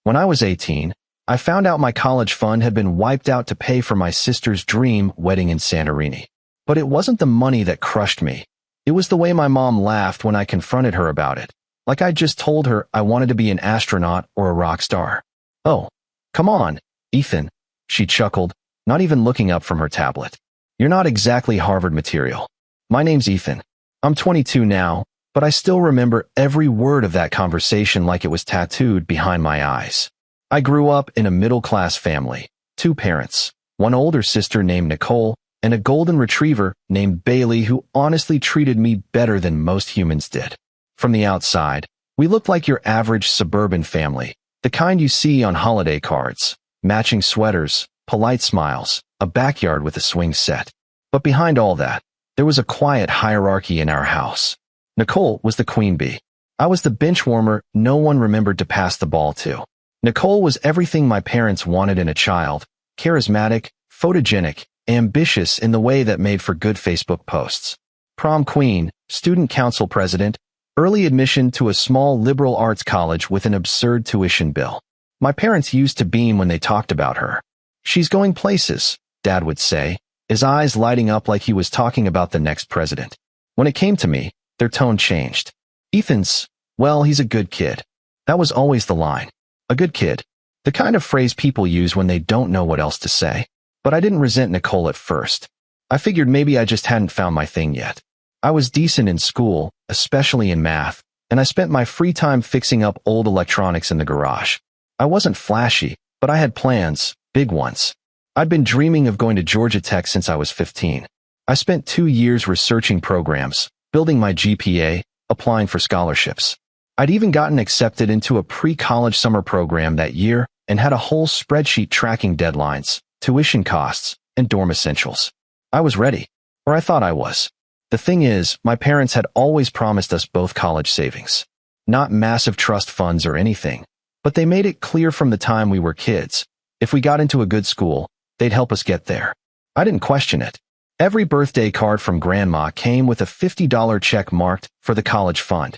When I was 18, I found out my college fund had been wiped out to pay for my sister's dream wedding in Santorini. But it wasn't the money that crushed me. It was the way my mom laughed when I confronted her about it, like I'd just told her I wanted to be an astronaut or a rock star. "Oh, come on, Ethan," she chuckled, not even looking up from her tablet. "You're not exactly Harvard material." My name's Ethan. I'm 22 now, but I still remember every word of that conversation like it was tattooed behind my eyes. I grew up in a middle-class family, 2 parents, one older sister named Nicole, and a golden retriever named Bailey who honestly treated me better than most humans did. From the outside, we looked like your average suburban family, the kind you see on holiday cards, matching sweaters, polite smiles, a backyard with a swing set. But behind all that, there was a quiet hierarchy in our house. Nicole was the queen bee. I was the bench warmer no one remembered to pass the ball to. Nicole was everything my parents wanted in a child: charismatic, photogenic, ambitious in the way that made for good Facebook posts. Prom queen, student council president, early admission to a small liberal arts college with an absurd tuition bill. My parents used to beam when they talked about her. "She's going places," Dad would say, his eyes lighting up like he was talking about the next president. When it came to me, their tone changed. "Well, he's a good kid." That was always the line. A good kid. The kind of phrase people use when they don't know what else to say. But I didn't resent Nicole at first. I figured maybe I just hadn't found my thing yet. I was decent in school, especially in math, and I spent my free time fixing up old electronics in the garage. I wasn't flashy, but I had plans, big ones. I'd been dreaming of going to Georgia Tech since I was 15. I spent 2 years researching programs, building my GPA, applying for scholarships. I'd even gotten accepted into a pre-college summer program that year and had a whole spreadsheet tracking deadlines, tuition costs, and dorm essentials. I was ready, or I thought I was. The thing is, my parents had always promised us both college savings. Not massive trust funds or anything, but they made it clear from the time we were kids, if we got into a good school, they'd help us get there. I didn't question it. Every birthday card from Grandma came with a $50 check marked for the college fund.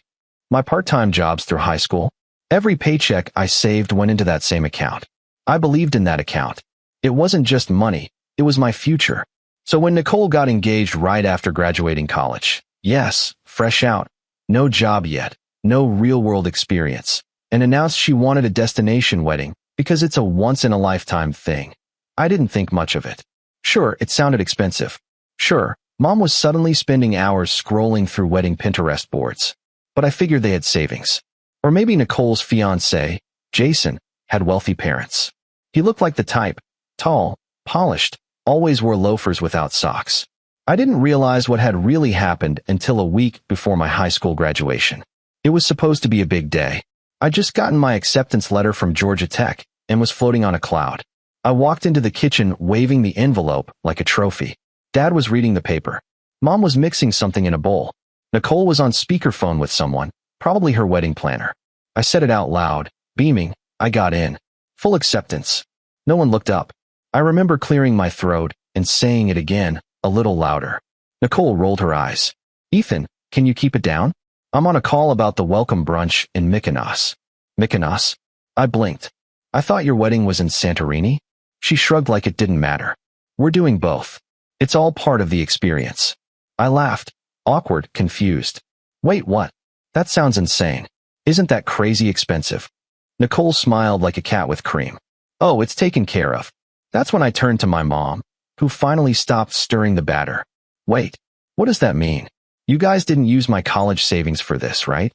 My part-time jobs through high school, every paycheck I saved went into that same account. I believed in that account. It wasn't just money, it was my future. So when Nicole got engaged right after graduating college, yes, fresh out, no job yet, no real-world experience, and announced she wanted a destination wedding because it's a once-in-a-lifetime thing, I didn't think much of it. Sure, it sounded expensive. Sure, Mom was suddenly spending hours scrolling through wedding Pinterest boards. But I figured they had savings. Or maybe Nicole's fiancé, Jason, had wealthy parents. He looked like the type, tall, polished, always wore loafers without socks. I didn't realize what had really happened until a week before my high school graduation. It was supposed to be a big day. I'd just gotten my acceptance letter from Georgia Tech and was floating on a cloud. I walked into the kitchen waving the envelope like a trophy. Dad was reading the paper. Mom was mixing something in a bowl. Nicole was on speakerphone with someone, probably her wedding planner. I said it out loud, beaming. I got in. Full acceptance. No one looked up. I remember clearing my throat and saying it again, a little louder. Nicole rolled her eyes. "Ethan, can you keep it down? I'm on a call about the welcome brunch in Mykonos." "Mykonos?" I blinked. "I thought your wedding was in Santorini?" She shrugged like it didn't matter. "We're doing both. It's all part of the experience." I laughed. Awkward, confused. "Wait, what? That sounds insane. Isn't that crazy expensive?" Nicole smiled like a cat with cream. "Oh, it's taken care of." That's when I turned to my mom, who finally stopped stirring the batter. "Wait, what does that mean? You guys didn't use my college savings for this, right?"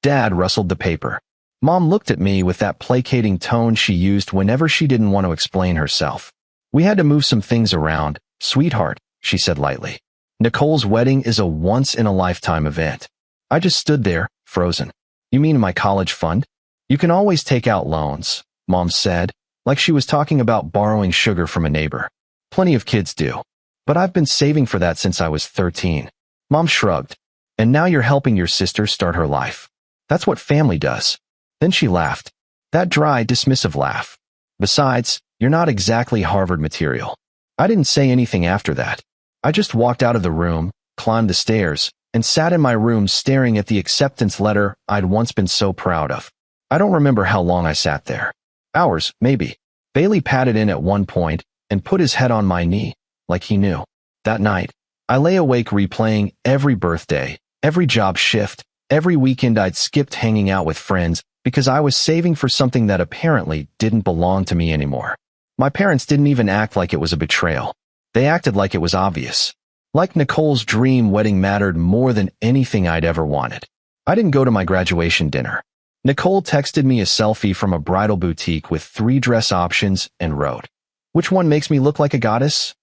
Dad rustled the paper. Mom looked at me with that placating tone she used whenever she didn't want to explain herself. "We had to move some things around, sweetheart," she said lightly. "Nicole's wedding is a once-in-a-lifetime event." I just stood there, frozen. "You mean my college fund? You can always take out loans," Mom said, like she was talking about borrowing sugar from a neighbor. "Plenty of kids do. But I've been saving for that since I was 13. Mom shrugged. "And now you're helping your sister start her life. That's what family does." Then she laughed. That dry, dismissive laugh. "Besides, you're not exactly Harvard material." I didn't say anything after that. I just walked out of the room, climbed the stairs, and sat in my room staring at the acceptance letter I'd once been so proud of. I don't remember how long I sat there. Hours, maybe. Bailey patted in at one point and put his head on my knee, like he knew. That night, I lay awake replaying every birthday, every job shift, every weekend I'd skipped hanging out with friends because I was saving for something that apparently didn't belong to me anymore. My parents didn't even act like it was a betrayal. They acted like it was obvious. Like Nicole's dream wedding mattered more than anything I'd ever wanted. I didn't go to my graduation dinner. Nicole texted me a selfie from a bridal boutique with 3 dress options and wrote, "Which one makes me look like a goddess?"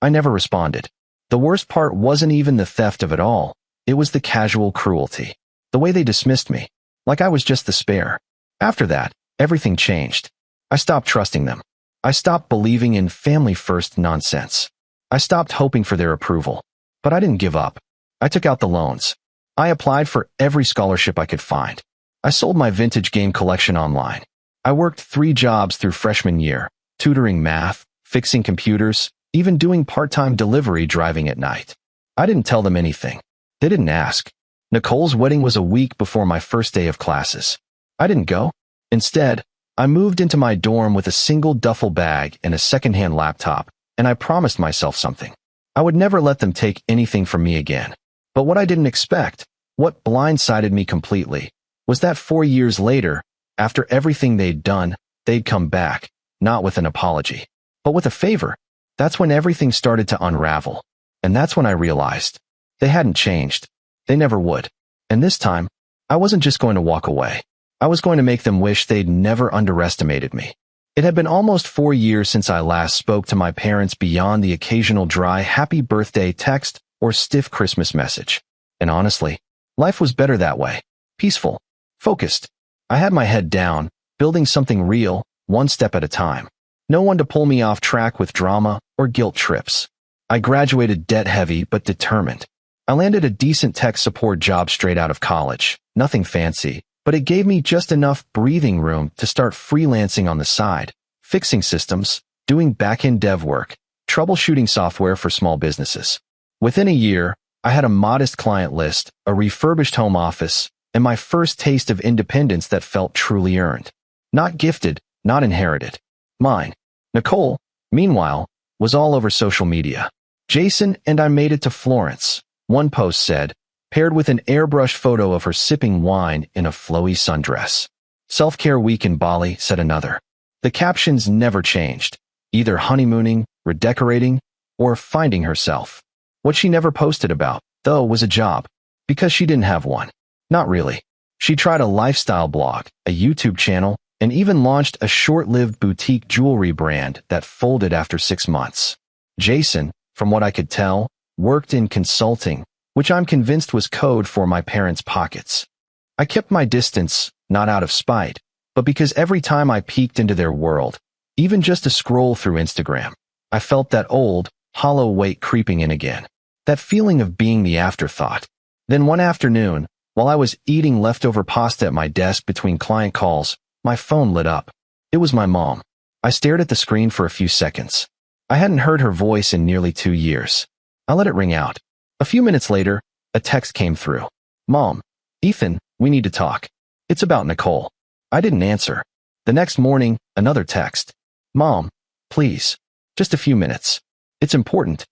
I never responded. The worst part wasn't even the theft of it all. It was the casual cruelty. The way they dismissed me. Like I was just the spare. After that, everything changed. I stopped trusting them. I stopped believing in family-first nonsense. I stopped hoping for their approval. But I didn't give up. I took out the loans. I applied for every scholarship I could find. I sold my vintage game collection online. I worked 3 jobs through freshman year, tutoring math, fixing computers, even doing part-time delivery driving at night. I didn't tell them anything. They didn't ask. Nicole's wedding was a week before my first day of classes. I didn't go. Instead, I moved into my dorm with a single duffel bag and a secondhand laptop, and I promised myself something. I would never let them take anything from me again. But what I didn't expect, what blindsided me completely, was that 4 years later, after everything they'd done, they'd come back, not with an apology, but with a favor. That's when everything started to unravel. And that's when I realized they hadn't changed. They never would. And this time, I wasn't just going to walk away. I was going to make them wish they'd never underestimated me. It had been almost 4 years since I last spoke to my parents beyond the occasional dry happy birthday text or stiff Christmas message. And honestly, life was better that way. Peaceful. Focused. I had my head down, building something real, one step at a time. No one to pull me off track with drama or guilt trips. I graduated debt-heavy but determined. I landed a decent tech support job straight out of college. Nothing fancy, but it gave me just enough breathing room to start freelancing on the side, fixing systems, doing back-end dev work, troubleshooting software for small businesses. Within a year, I had a modest client list, a refurbished home office, and my first taste of independence that felt truly earned. Not gifted, not inherited. Mine. Nicole, meanwhile, was all over social media. Jason and I made it to Florence, one post said, paired with an airbrushed photo of her sipping wine in a flowy sundress. Self-care week in Bali, said another. The captions never changed, either honeymooning, redecorating, or finding herself. What she never posted about, though, was a job, because she didn't have one. Not really. She tried a lifestyle blog, a YouTube channel, and even launched a short-lived boutique jewelry brand that folded after 6 months. Jason, from what I could tell, worked in consulting, which I'm convinced was code for my parents' pockets. I kept my distance, not out of spite, but because every time I peeked into their world, even just a scroll through Instagram, I felt that old, hollow weight creeping in again. That feeling of being the afterthought. Then one afternoon, while I was eating leftover pasta at my desk between client calls, my phone lit up. It was my mom. I stared at the screen for a few seconds. I hadn't heard her voice in nearly 2 years. I let it ring out. A few minutes later, a text came through. "Mom, Ethan, we need to talk. It's about Nicole." I didn't answer. The next morning, another text. "Mom, please, just a few minutes. It's important."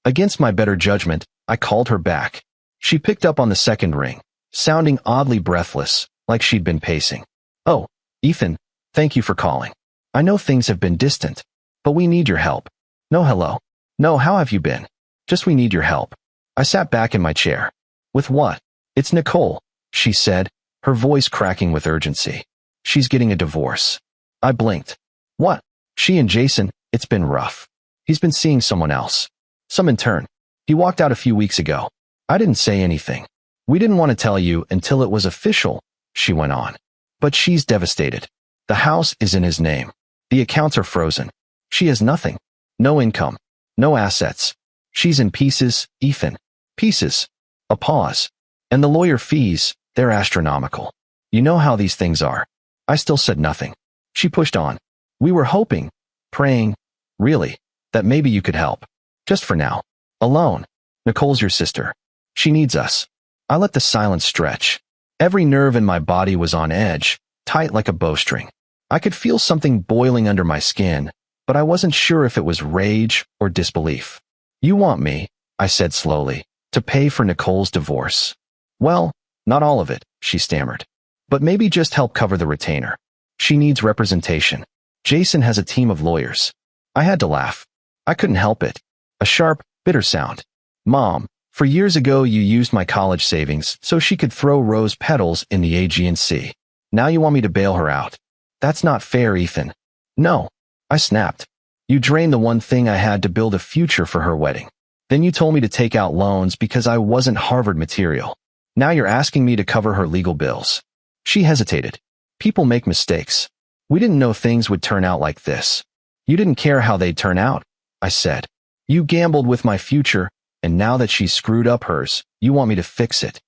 Against my better judgment, I called her back. She picked up on the second ring, sounding oddly breathless, like she'd been pacing. "Oh, Ethan, thank you for calling. I know things have been distant, but we need your help." "No hello. No, how have you been? Just we need your help." I sat back in my chair. "With what?" "It's Nicole," she said, her voice cracking with urgency. "She's getting a divorce." I blinked. "What?" "She and Jason, it's been rough. He's been seeing someone else. Some intern. He walked out a few weeks ago." I didn't say anything. "We didn't want to tell you until it was official," she went on. "But she's devastated. The house is in his name. The accounts are frozen. She has nothing. No income. No assets. She's in pieces, Ethan. Pieces." A pause. "And the lawyer fees, they're astronomical. You know how these things are." I still said nothing. She pushed on. "We were hoping, praying, really, that maybe you could help. Just for now. Alone. Nicole's your sister. She needs us." I let the silence stretch. Every nerve in my body was on edge, tight like a bowstring. I could feel something boiling under my skin, but I wasn't sure if it was rage or disbelief. You want me, I said slowly, to pay for Nicole's divorce. Well, not all of it, she stammered. But maybe just help cover the retainer. She needs representation. Jason has a team of lawyers. I had to laugh. I couldn't help it. A sharp, bitter sound. Mom, for years ago you used my college savings so she could throw rose petals in the Aegean Sea. Now you want me to bail her out. That's not fair, Ethan. No, I snapped. You drained the one thing I had to build a future for her wedding. Then you told me to take out loans because I wasn't Harvard material. Now you're asking me to cover her legal bills. She hesitated. People make mistakes. We didn't know things would turn out like this. You didn't care how they'd turn out, I said. You gambled with my future, and now that she's screwed up hers, you want me to fix it.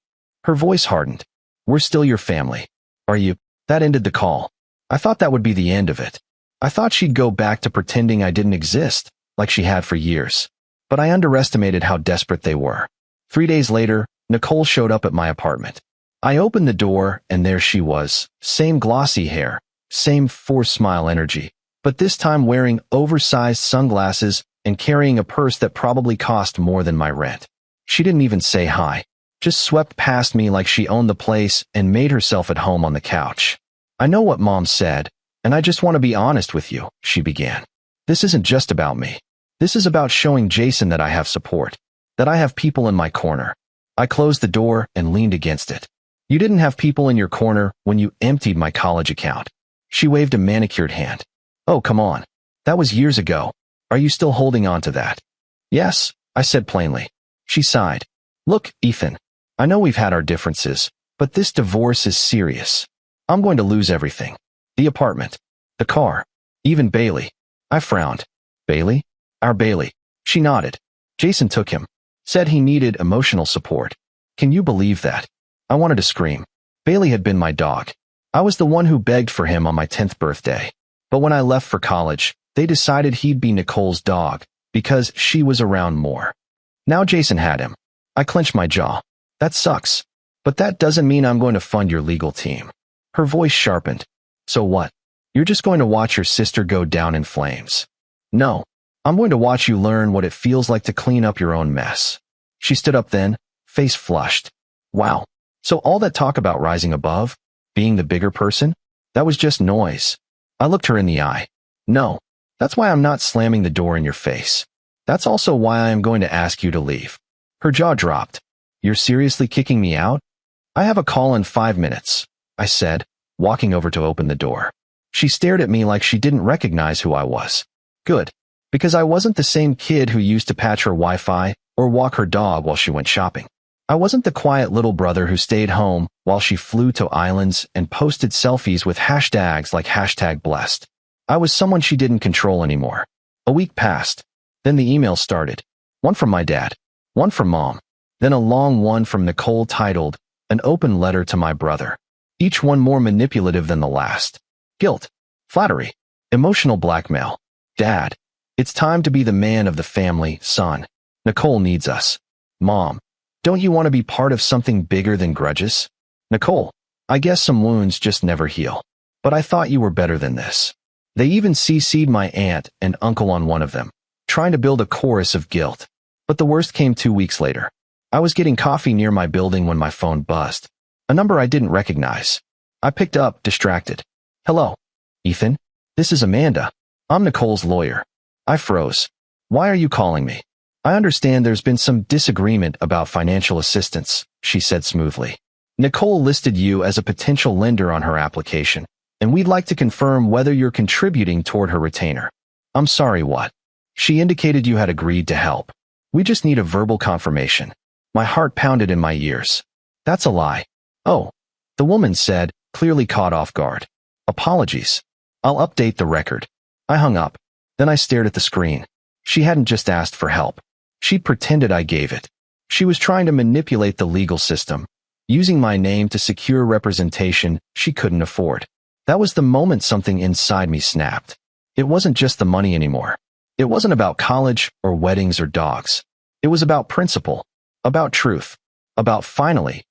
Her voice hardened. We're still your family. Are you? That ended the call. I thought that would be the end of it. I thought she'd go back to pretending I didn't exist, like she had for years. But I underestimated how desperate they were. 3 days later, Nicole showed up at my apartment. I opened the door, and there she was, same glossy hair, same forced smile energy, but this time wearing oversized sunglasses and carrying a purse that probably cost more than my rent. She didn't even say hi, just swept past me like she owned the place and made herself at home on the couch. I know what Mom said, and I just want to be honest with you, she began. This isn't just about me. This is about showing Jason that I have support, that I have people in my corner. I closed the door and leaned against it. You didn't have people in your corner when you emptied my college account. She waved a manicured hand. Oh, come on. That was years ago. Are you still holding on to that? Yes, I said plainly. She sighed. Look, Ethan, I know we've had our differences, but this divorce is serious. I'm going to lose everything. The apartment, the car, even Bailey. I frowned. Bailey? Our Bailey. She nodded. Jason took him. Said he needed emotional support. Can you believe that? I wanted to scream. Bailey had been my dog. I was the one who begged for him on my 10th birthday. But when I left for college, they decided he'd be Nicole's dog, because she was around more. Now Jason had him. I clenched my jaw. That sucks. But that doesn't mean I'm going to fund your legal team. Her voice sharpened. So what? You're just going to watch your sister go down in flames. No. I'm going to watch you learn what it feels like to clean up your own mess. She stood up then, face flushed. Wow. So all that talk about rising above, being the bigger person, that was just noise. I looked her in the eye. No. That's why I'm not slamming the door in your face. That's also why I am going to ask you to leave. Her jaw dropped. You're seriously kicking me out? I have a call in 5 minutes, I said, walking over to open the door. She stared at me like she didn't recognize who I was. Good. Because I wasn't the same kid who used to patch her Wi-Fi or walk her dog while she went shopping. I wasn't the quiet little brother who stayed home while she flew to islands and posted selfies with hashtags like #blessed. I was someone she didn't control anymore. A week passed. Then the emails started. One from my dad. One from Mom. Then a long one from Nicole titled, An Open Letter to My Brother. Each one more manipulative than the last. Guilt. Flattery. Emotional blackmail. Dad. It's time to be the man of the family, son. Nicole needs us. Mom. Don't you want to be part of something bigger than grudges? Nicole. I guess some wounds just never heal. But I thought you were better than this. They even CC'd my aunt and uncle on one of them, trying to build a chorus of guilt. But the worst came 2 weeks later. I was getting coffee near my building when my phone buzzed. A number I didn't recognize. I picked up, distracted. Hello. Ethan? This is Amanda. I'm Nicole's lawyer. I froze. Why are you calling me? I understand there's been some disagreement about financial assistance, she said smoothly. Nicole listed you as a potential lender on her application, and we'd like to confirm whether you're contributing toward her retainer. I'm sorry, what? She indicated you had agreed to help. We just need a verbal confirmation. My heart pounded in my ears. That's a lie. Oh, the woman said, clearly caught off guard. Apologies. I'll update the record. I hung up. Then I stared at the screen. She hadn't just asked for help. She'd pretended I gave it. She was trying to manipulate the legal system, using my name to secure representation she couldn't afford. That was the moment something inside me snapped. It wasn't just the money anymore. It wasn't about college or weddings or dogs. It was about principle, about truth, about finally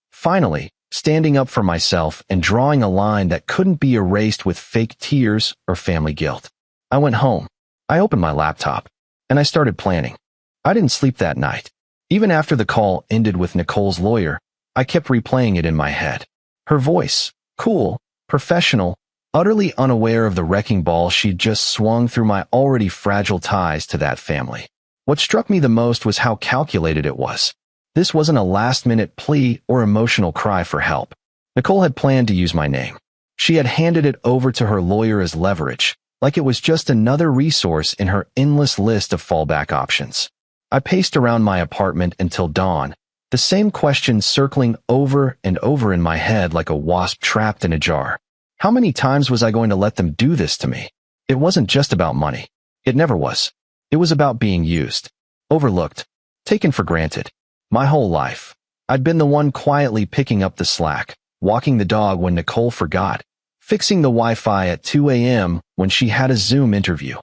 standing up for myself and drawing a line that couldn't be erased with fake tears or family guilt. I went home. I opened my laptop, and I started planning. I didn't sleep that night. Even after the call ended with Nicole's lawyer, I kept replaying it in my head. Her voice, cool, professional, utterly unaware of the wrecking ball she'd just swung through my already fragile ties to that family. What struck me the most was how calculated it was. This wasn't a last-minute plea or emotional cry for help. Nicole had planned to use my name. She had handed it over to her lawyer as leverage, like it was just another resource in her endless list of fallback options. I paced around my apartment until dawn, the same questions circling over and over in my head like a wasp trapped in a jar. How many times was I going to let them do this to me? It wasn't just about money. It never was. It was about being used, overlooked, taken for granted. My whole life, I'd been the one quietly picking up the slack, walking the dog when Nicole forgot, fixing the Wi-Fi at 2 a.m. when she had a Zoom interview,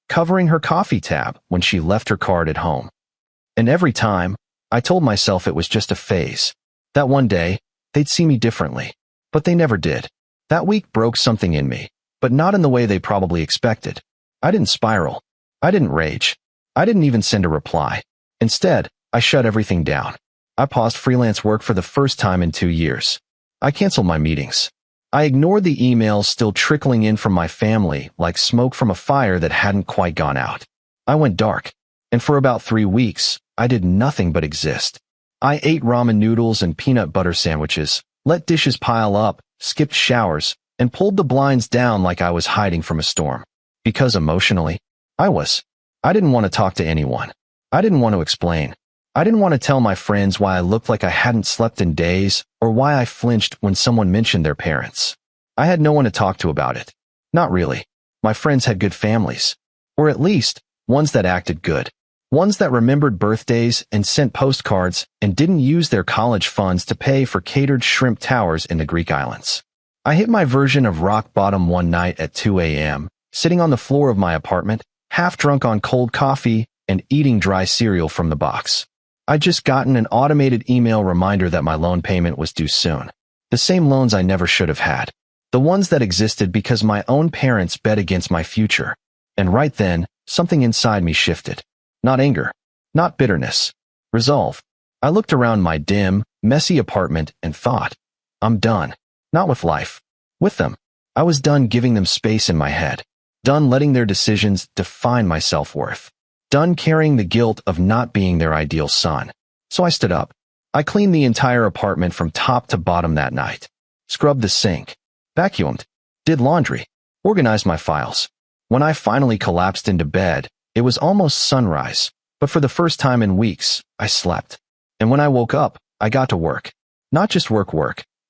covering her coffee tab when she left her card at home. And every time, I told myself it was just a phase, that one day, they'd see me differently. But they never did. That week broke something in me, but not in the way they probably expected. I didn't spiral. I didn't rage. I didn't even send a reply. Instead, I shut everything down. I paused freelance work for the first time in 2 years. I canceled my meetings. I ignored the emails still trickling in from my family like smoke from a fire that hadn't quite gone out. I went dark, and for about 3 weeks, I did nothing but exist. I ate ramen noodles and peanut butter sandwiches, let dishes pile up, skipped showers, and pulled the blinds down like I was hiding from a storm. Because emotionally, I didn't want to talk to anyone. I didn't want to explain. I didn't want to tell my friends why I looked like I hadn't slept in days or why I flinched when someone mentioned their parents. I had no one to talk to about it. Not really. My friends had good families. Or at least, ones that acted good. Ones that remembered birthdays and sent postcards and didn't use their college funds to pay for catered shrimp towers in the Greek islands. I hit my version of rock bottom one night at 2 a.m., sitting on the floor of my apartment, half drunk on cold coffee and eating dry cereal from the box. I'd just gotten an automated email reminder that my loan payment was due soon. The same loans I never should have had. The ones that existed because my own parents bet against my future. And right then, something inside me shifted. Not anger. Not bitterness. Resolve. I looked around my dim, messy apartment and thought, I'm done. Not with life. With them. I was done giving them space in my head. Done letting their decisions define my self-worth. Done carrying the guilt of not being their ideal son. So I stood up. I cleaned the entire apartment from top to bottom that night. Scrubbed the sink. Vacuumed. Did laundry. Organized my files. When I finally collapsed into bed, it was almost sunrise, but for the first time in weeks, I slept. And when I woke up, I got to work. Not just work,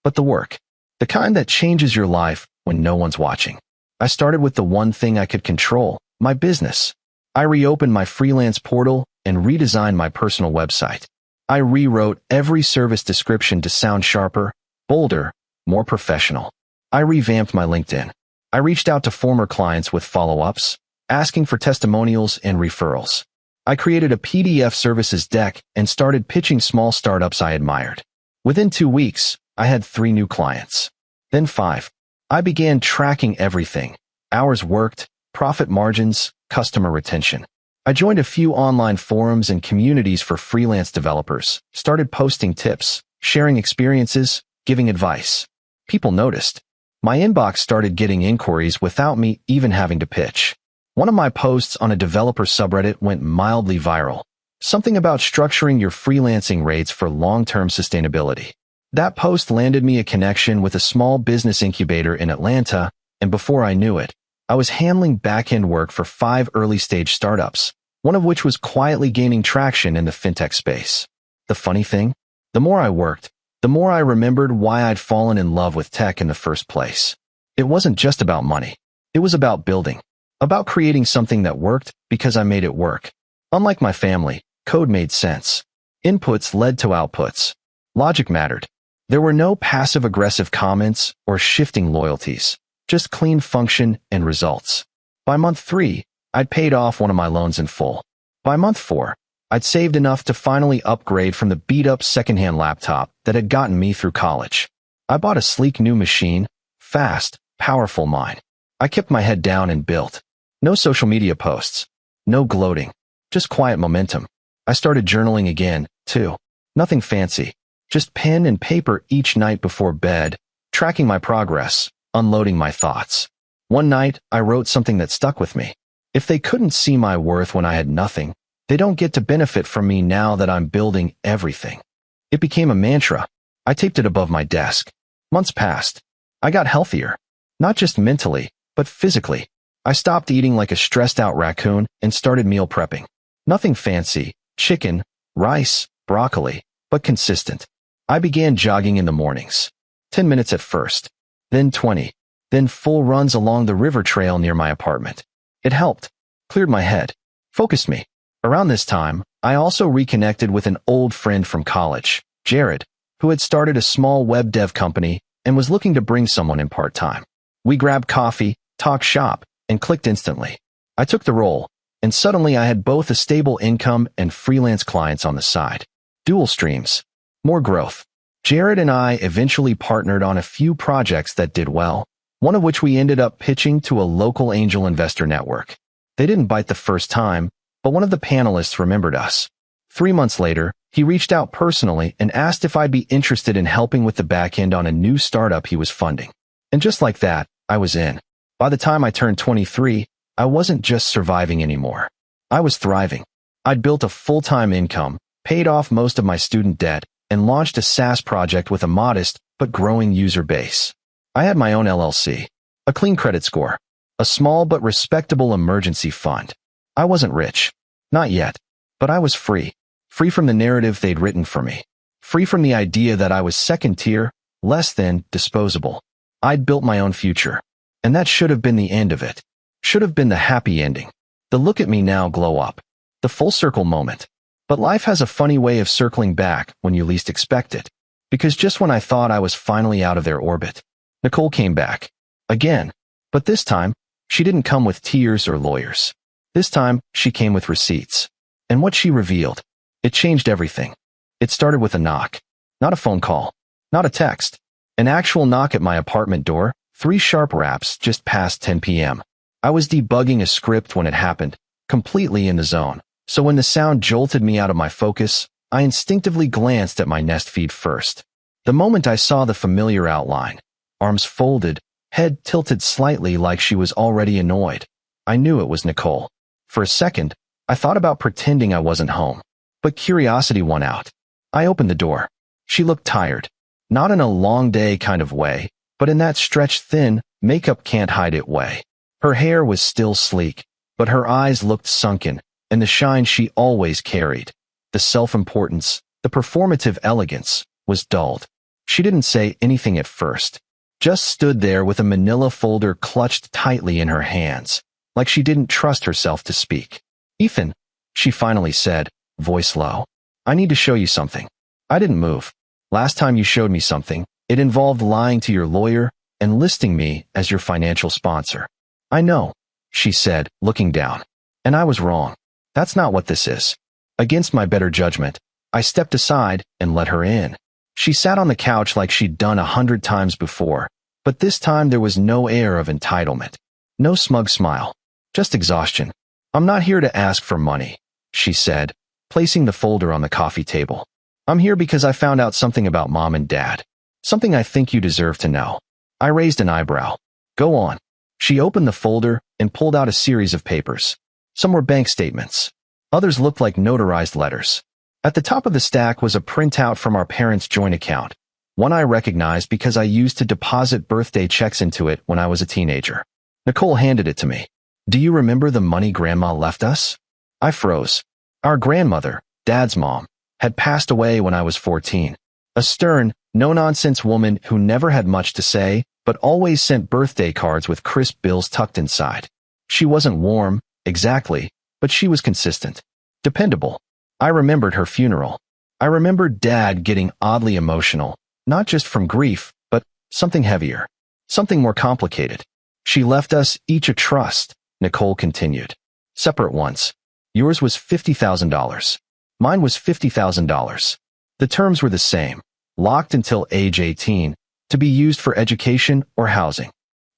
but the work. The kind that changes your life when no one's watching. I started with the one thing I could control, my business. I reopened my freelance portal and redesigned my personal website. I rewrote every service description to sound sharper, bolder, more professional. I revamped my LinkedIn. I reached out to former clients with follow-ups, asking for testimonials and referrals. I created a PDF services deck and started pitching small startups I admired. Within 2 weeks, I had 3 new clients. Then 5. I began tracking everything: hours worked, profit margins, customer retention. I joined a few online forums and communities for freelance developers, started posting tips, sharing experiences, giving advice. People noticed. My inbox started getting inquiries without me even having to pitch. One of my posts on a developer subreddit went mildly viral. Something about structuring your freelancing rates for long-term sustainability. That post landed me a connection with a small business incubator in Atlanta, and before I knew it, I was handling back-end work for 5 early-stage startups, one of which was quietly gaining traction in the fintech space. The funny thing? The more I worked, the more I remembered why I'd fallen in love with tech in the first place. It wasn't just about money. It was about building. About creating something that worked because I made it work. Unlike my family, code made sense. Inputs led to outputs. Logic mattered. There were no passive-aggressive comments or shifting loyalties, just clean function and results. By month 3, I'd paid off one of my loans in full. By month 4, I'd saved enough to finally upgrade from the beat-up secondhand laptop that had gotten me through college. I bought a sleek new machine, fast, powerful mine. I kept my head down and built. No social media posts. No gloating. Just quiet momentum. I started journaling again, too. Nothing fancy. Just pen and paper each night before bed, tracking my progress, unloading my thoughts. One night, I wrote something that stuck with me. If they couldn't see my worth when I had nothing, they don't get to benefit from me now that I'm building everything. It became a mantra. I taped it above my desk. Months passed. I got healthier. Not just mentally, but physically. I stopped eating like a stressed-out raccoon and started meal prepping. Nothing fancy, chicken, rice, broccoli, but consistent. I began jogging in the mornings. 10 minutes at first, then 20, then full runs along the river trail near my apartment. It helped, cleared my head, focused me. Around this time, I also reconnected with an old friend from college, Jared, who had started a small web dev company and was looking to bring someone in part-time. We grabbed coffee, talked shop, and clicked instantly. I took the role, and suddenly I had both a stable income and freelance clients on the side. Dual streams. More growth. Jared and I eventually partnered on a few projects that did well, one of which we ended up pitching to a local angel investor network. They didn't bite the first time, but one of the panelists remembered us. 3 months later, he reached out personally and asked if I'd be interested in helping with the back end on a new startup he was funding. And just like that, I was in. By the time I turned 23, I wasn't just surviving anymore. I was thriving. I'd built a full-time income, paid off most of my student debt, and launched a SaaS project with a modest but growing user base. I had my own LLC, a clean credit score, a small but respectable emergency fund. I wasn't rich. Not yet. But I was free. Free from the narrative they'd written for me. Free from the idea that I was second tier, less than, disposable. I'd built my own future. And that should have been the end of it. Should have been the happy ending. The look at me now glow up. The full circle moment. But life has a funny way of circling back when you least expect it. Because just when I thought I was finally out of their orbit, Nicole came back. Again. But this time, she didn't come with tears or lawyers. This time, she came with receipts. And what she revealed, it changed everything. It started with a knock. Not a phone call. Not a text. An actual knock at my apartment door, 3 sharp raps just past 10 p.m. I was debugging a script when it happened, completely in the zone. So when the sound jolted me out of my focus, I instinctively glanced at my Nest feed first. The moment I saw the familiar outline, arms folded, head tilted slightly like she was already annoyed, I knew it was Nicole. For a second, I thought about pretending I wasn't home, but curiosity won out. I opened the door. She looked tired, not in a long day kind of way, but in that stretched thin, makeup can't hide it way. Her hair was still sleek, but her eyes looked sunken, and the shine she always carried, the self-importance, the performative elegance, was dulled. She didn't say anything at first, just stood there with a manila folder clutched tightly in her hands, like she didn't trust herself to speak. "Ethan," she finally said, voice low. "I need to show you something." I didn't move. "Last time you showed me something, it involved lying to your lawyer and listing me as your financial sponsor." "I know," she said, looking down. "And I was wrong. That's not what this is." Against my better judgment, I stepped aside and let her in. She sat on the couch like she'd done 100 times before, but this time there was no air of entitlement. No smug smile. Just exhaustion. "I'm not here to ask for money," she said, placing the folder on the coffee table. "I'm here because I found out something about Mom and Dad. Something I think you deserve to know." I raised an eyebrow. "Go on." She opened the folder and pulled out a series of papers. Some were bank statements. Others looked like notarized letters. At the top of the stack was a printout from our parents' joint account, one I recognized because I used to deposit birthday checks into it when I was a teenager. Nicole handed it to me. "Do you remember the money Grandma left us?" I froze. Our grandmother, Dad's mom, had passed away when I was 14. A stern, no-nonsense woman who never had much to say, but always sent birthday cards with crisp bills tucked inside. She wasn't warm, exactly, but she was consistent. Dependable. I remembered her funeral. I remembered Dad getting oddly emotional, not just from grief, but something heavier, something more complicated. "She left us each a trust," Nicole continued. "Separate ones. Yours was $50,000. Mine was $50,000. The terms were the same. Locked until age 18, to be used for education or housing.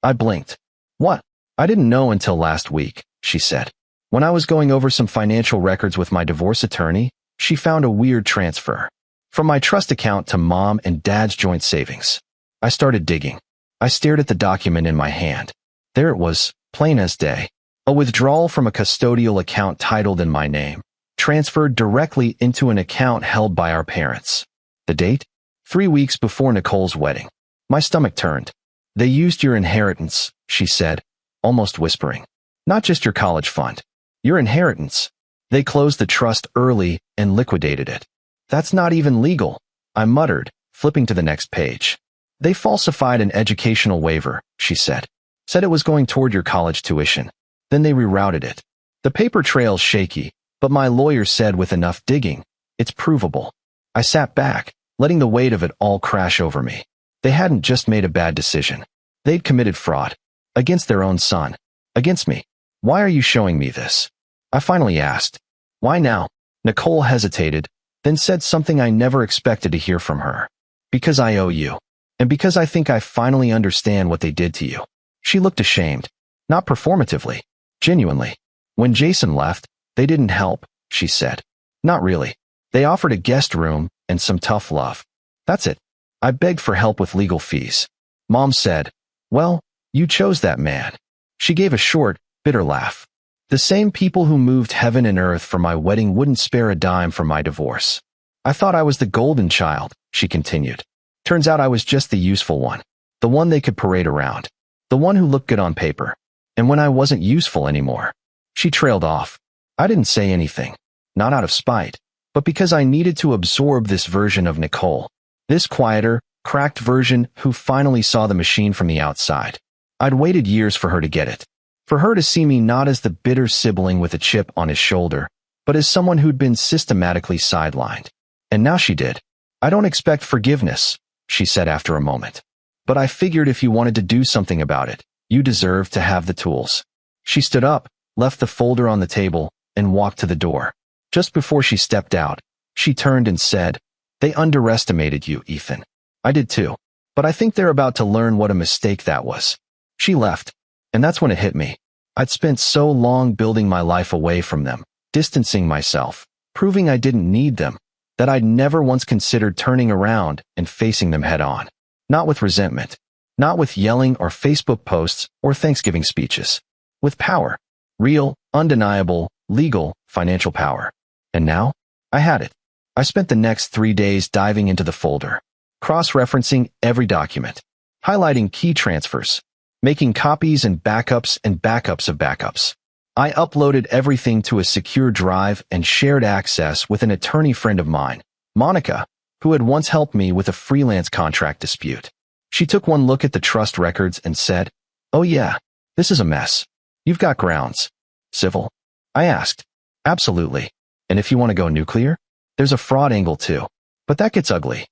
I blinked. What? I didn't know until last week, she said. When I was going over some financial records with my divorce attorney, she found a weird transfer from my trust account to mom and dad's joint savings. I started digging. I stared at the document in my hand. There it was, plain as day. A withdrawal from a custodial account titled in my name, transferred directly into an account held by our parents. The date? 3 weeks before Nicole's wedding. My stomach turned. They used your inheritance, she said, almost whispering. Not just your college fund. Your inheritance. They closed the trust early and liquidated it. That's not even legal, I muttered, flipping to the next page. They falsified an educational waiver, she said. Said it was going toward your college tuition. Then they rerouted it. The paper trail's shaky, but my lawyer said with enough digging, it's provable. I sat back, letting the weight of it all crash over me. They hadn't just made a bad decision. They'd committed fraud. Against their own son. Against me. Why are you showing me this? I finally asked. Why now? Nicole hesitated, then said something I never expected to hear from her. Because I owe you. And because I think I finally understand what they did to you. She looked ashamed. Not performatively. Genuinely. When Jason left, they didn't help, she said. Not really. They offered a guest room and some tough love. That's it. I begged for help with legal fees. Mom said, well, you chose that man. She gave a short, bitter laugh. The same people who moved heaven and earth for my wedding wouldn't spare a dime for my divorce. I thought I was the golden child, she continued. Turns out I was just the useful one. The one they could parade around. The one who looked good on paper. And when I wasn't useful anymore. She trailed off. I didn't say anything. Not out of spite, but because I needed to absorb this version of Nicole. This quieter, cracked version who finally saw the machine from the outside. I'd waited years for her to get it. For her to see me not as the bitter sibling with a chip on his shoulder, but as someone who'd been systematically sidelined. And now she did. I don't expect forgiveness, she said after a moment. But I figured if you wanted to do something about it, you deserved to have the tools. She stood up, left the folder on the table, and walked to the door. Just before she stepped out, she turned and said, they underestimated you, Ethan. I did too. But I think they're about to learn what a mistake that was. She left. And that's when it hit me. I'd spent so long building my life away from them, distancing myself, proving I didn't need them, that I'd never once considered turning around and facing them head on. Not with resentment. Not with yelling or Facebook posts or Thanksgiving speeches. With power. Real, undeniable, legal, financial power. And now, I had it. I spent the next 3 days diving into the folder, cross-referencing every document, highlighting key transfers, making copies and backups of backups. I uploaded everything to a secure drive and shared access with an attorney friend of mine, Monica, who had once helped me with a freelance contract dispute. She took one look at the trust records and said, oh yeah, this is a mess. You've got grounds. Civil? I asked. Absolutely. And if you want to go nuclear? There's a fraud angle too. But that gets ugly.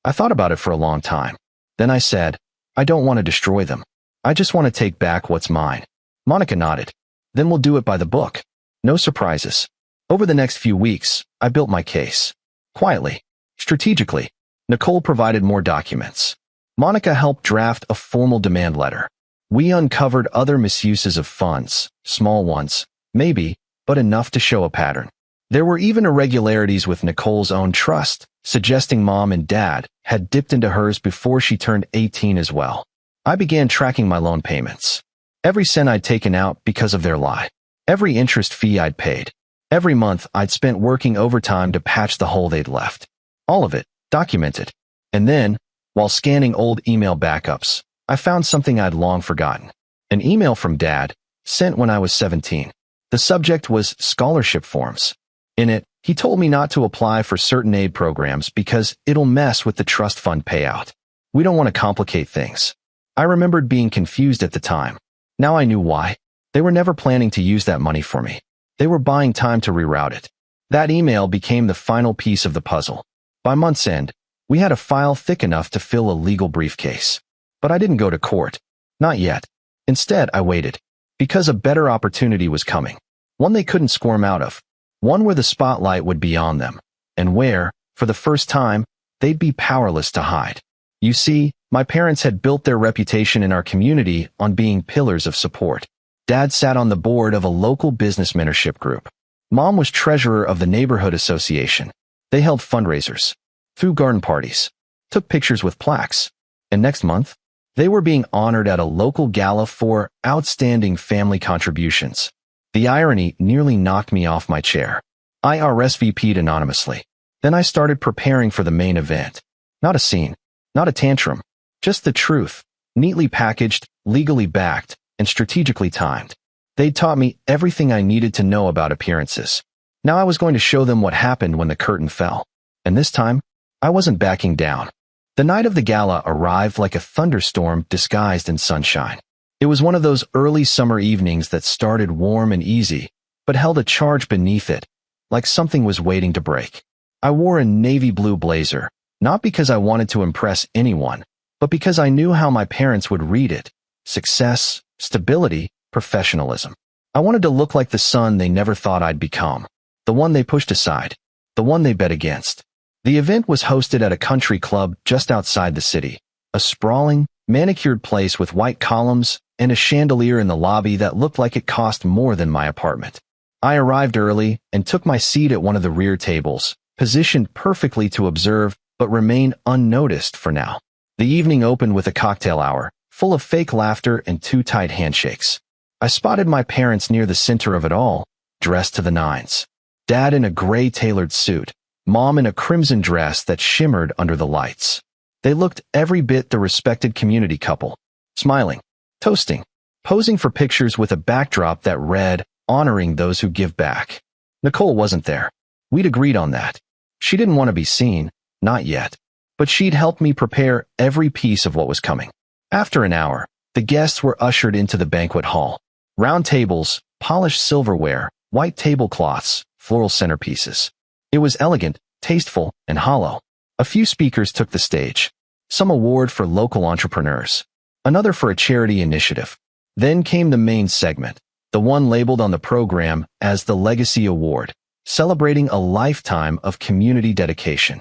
I thought about it for a long time. Then I said, I don't want to destroy them. I just want to take back what's mine. Monica nodded. Then we'll do it by the book. No surprises. Over the next few weeks, I built my case. Quietly. Strategically. Nicole provided more documents. Monica helped draft a formal demand letter. We uncovered other misuses of funds, small ones, maybe, but enough to show a pattern. There were even irregularities with Nicole's own trust, suggesting mom and dad had dipped into hers before she turned 18 as well. I began tracking my loan payments. Every cent I'd taken out because of their lie. Every interest fee I'd paid. Every month I'd spent working overtime to patch the hole they'd left. All of it, documented. And then, while scanning old email backups, I found something I'd long forgotten. An email from Dad, sent when I was 17. The subject was scholarship forms. In it, he told me not to apply for certain aid programs because it'll mess with the trust fund payout. We don't want to complicate things. I remembered being confused at the time. Now I knew why. They were never planning to use that money for me. They were buying time to reroute it. That email became the final piece of the puzzle. By month's end, we had a file thick enough to fill a legal briefcase. But I didn't go to court. Not yet. Instead, I waited. Because a better opportunity was coming. One they couldn't squirm out of. One where the spotlight would be on them. And where, for the first time, they'd be powerless to hide. You see, My parents had built their reputation in our community on being pillars of support. Dad sat on the board of a local business mentorship group. Mom was treasurer of the neighborhood association. They held fundraisers, threw garden parties, took pictures with plaques, and next month, they were being honored at a local gala for outstanding family contributions. The irony nearly knocked me off my chair. I RSVP'd anonymously. Then I started preparing for the main event. Not a scene, not a tantrum, just the truth, neatly packaged, legally backed, and strategically timed. They'd taught me everything I needed to know about appearances. Now I was going to show them what happened when the curtain fell. And this time, I wasn't backing down. The night of the gala arrived like a thunderstorm disguised in sunshine. It was one of those early summer evenings that started warm and easy, but held a charge beneath it, like something was waiting to break. I wore a navy blue blazer, not because I wanted to impress anyone, but because I knew how my parents would read it. Success, stability, professionalism. I wanted to look like the son they never thought I'd become, the one they pushed aside, the one they bet against. The event was hosted at a country club just outside the city, a sprawling, manicured place with white columns and a chandelier in the lobby that looked like it cost more than my apartment. I arrived early and took my seat at one of the rear tables, positioned perfectly to observe but remain unnoticed for now. The evening opened with a cocktail hour, full of fake laughter and too tight handshakes. I spotted my parents near the center of it all, dressed to the nines. Dad in a gray tailored suit, Mom in a crimson dress that shimmered under the lights. They looked every bit the respected community couple, smiling, toasting, posing for pictures with a backdrop that read, "Honoring those who give back." Nicole wasn't there. We'd agreed on that. She didn't want to be seen, not yet, but she'd helped me prepare every piece of what was coming. After an hour, the guests were ushered into the banquet hall. Round tables, polished silverware, white tablecloths, floral centerpieces. It was elegant, tasteful, and hollow. A few speakers took the stage. Some award for local entrepreneurs, another for a charity initiative. Then came the main segment, the one labeled on the program as the Legacy Award, celebrating a lifetime of community dedication.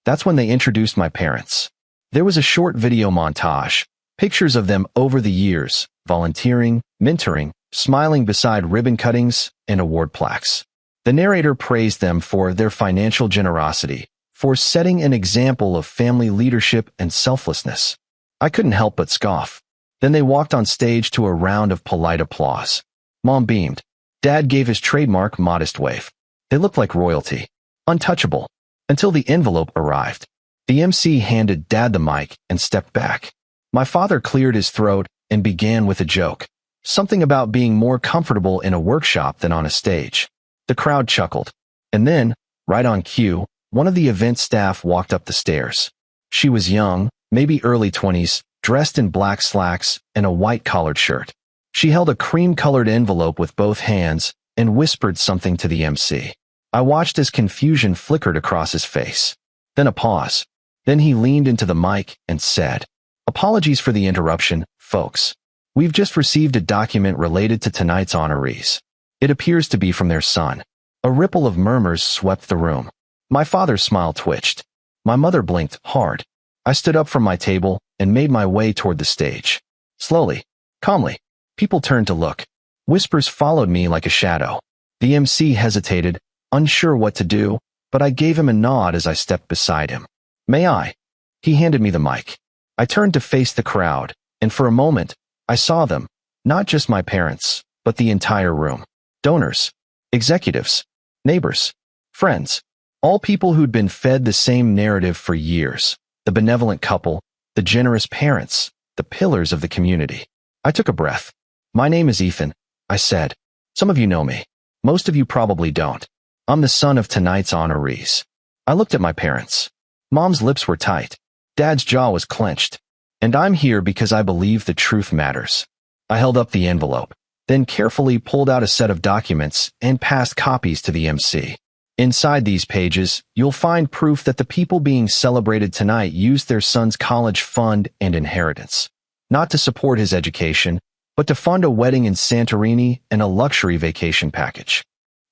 That's when they introduced my parents. There was a short video montage, pictures of them over the years, volunteering, mentoring, smiling beside ribbon cuttings and award plaques. The narrator praised them for their financial generosity, for setting an example of family leadership and selflessness. I couldn't help but scoff. Then they walked on stage to a round of polite applause. Mom beamed. Dad gave his trademark modest wave. They looked like royalty, untouchable, until the envelope arrived. The MC handed Dad the mic and stepped back. My father cleared his throat and began with a joke, something about being more comfortable in a workshop than on a stage. The crowd chuckled. And then, right on cue, one of the event staff walked up the stairs. She was young, maybe early 20s, dressed in black slacks and a white collared shirt. She held a cream-colored envelope with both hands and whispered something to the MC. I watched as confusion flickered across his face. Then a pause. Then he leaned into the mic and said, "Apologies for the interruption, folks. We've just received a document related to tonight's honorees. It appears to be from their son." A ripple of murmurs swept the room. My father's smile twitched. My mother blinked hard. I stood up from my table and made my way toward the stage. Slowly, calmly, people turned to look. Whispers followed me like a shadow. The MC hesitated, unsure what to do, but I gave him a nod as I stepped beside him. "May I?" He handed me the mic. I turned to face the crowd, and for a moment, I saw them, not just my parents, but the entire room. Donors, executives, neighbors, friends, all people who'd been fed the same narrative for years. The benevolent couple, the generous parents, the pillars of the community. I took a breath. "My name is Ethan," I said. "Some of you know me. Most of you probably don't. I'm the son of tonight's honorees." I looked at my parents. Mom's lips were tight. Dad's jaw was clenched. "And I'm here because I believe the truth matters." I held up the envelope, then carefully pulled out a set of documents and passed copies to the MC. Inside these pages, you'll find proof that the people being celebrated tonight used their son's college fund and inheritance, not to support his education, but to fund a wedding in Santorini and a luxury vacation package.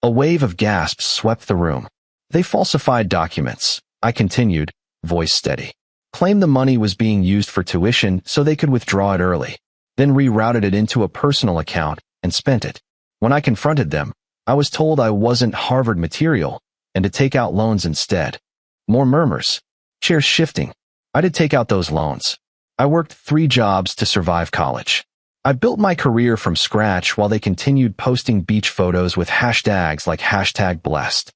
A wave of gasps swept the room. "They falsified documents," I continued, voice steady. claimed the money was being used for tuition so they could withdraw it early, then rerouted it into a personal account and spent it. When I confronted them, I was told I wasn't Harvard material and to take out loans instead. More murmurs. Chairs shifting. I did take out those loans. I worked 3 jobs to survive college. I built my career from scratch while they continued posting beach photos with hashtags like #blessed.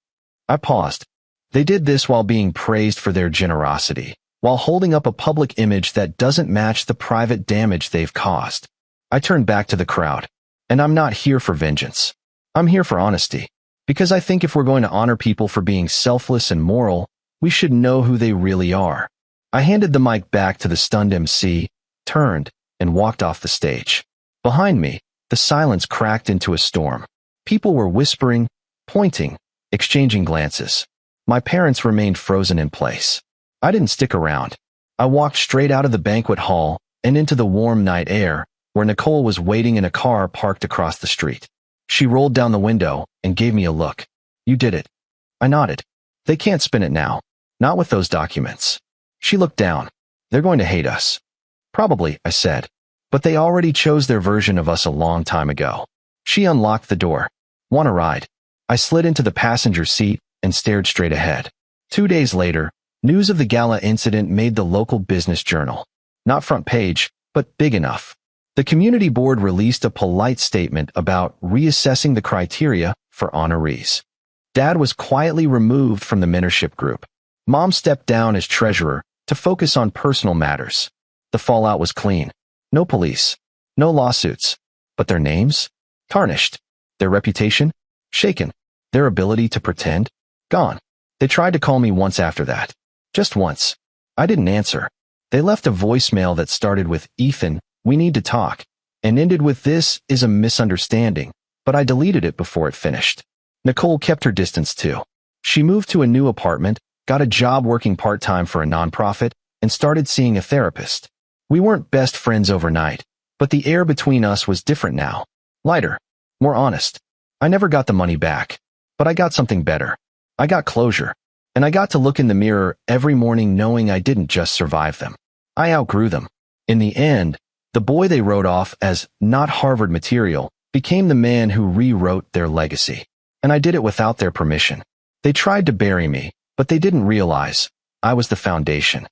I paused. They did this while being praised for their generosity, while holding up a public image that doesn't match the private damage they've caused. I turned back to the crowd. And I'm not here for vengeance. I'm here for honesty. Because I think if we're going to honor people for being selfless and moral, we should know who they really are. I handed the mic back to the stunned MC, turned, and walked off the stage. Behind me, the silence cracked into a storm. People were whispering, pointing, exchanging glances. My parents remained frozen in place. I didn't stick around. I walked straight out of the banquet hall and into the warm night air, where Nicole was waiting in a car parked across the street. She rolled down the window and gave me a look. "You did it." I nodded. "They can't spin it now. Not with those documents." She looked down. "They're going to hate us." "Probably," I said. "But they already chose their version of us a long time ago." She unlocked the door. "Want a ride?" I slid into the passenger seat and stared straight ahead. 2 days later, news of the gala incident made the local business journal. Not front page, but big enough. The community board released a polite statement about reassessing the criteria for honorees. Dad was quietly removed from the mentorship group. Mom stepped down as treasurer to focus on personal matters. The fallout was clean. No police. No lawsuits. But their names? Tarnished. Their reputation? Shaken. Their ability to pretend? Gone. They tried to call me once after that. Just once. I didn't answer. They left a voicemail that started with, "Ethan, we need to talk," and ended with, "This is a misunderstanding," but I deleted it before it finished. Nicole kept her distance too. She moved to a new apartment, got a job working part-time for a nonprofit, and started seeing a therapist. We weren't best friends overnight, but the air between us was different now. Lighter. More honest. I never got the money back, but I got something better. I got closure. And I got to look in the mirror every morning knowing I didn't just survive them. I outgrew them. In the end, the boy they wrote off as not Harvard material became the man who rewrote their legacy. And I did it without their permission. They tried to bury me, but they didn't realize I was the foundation.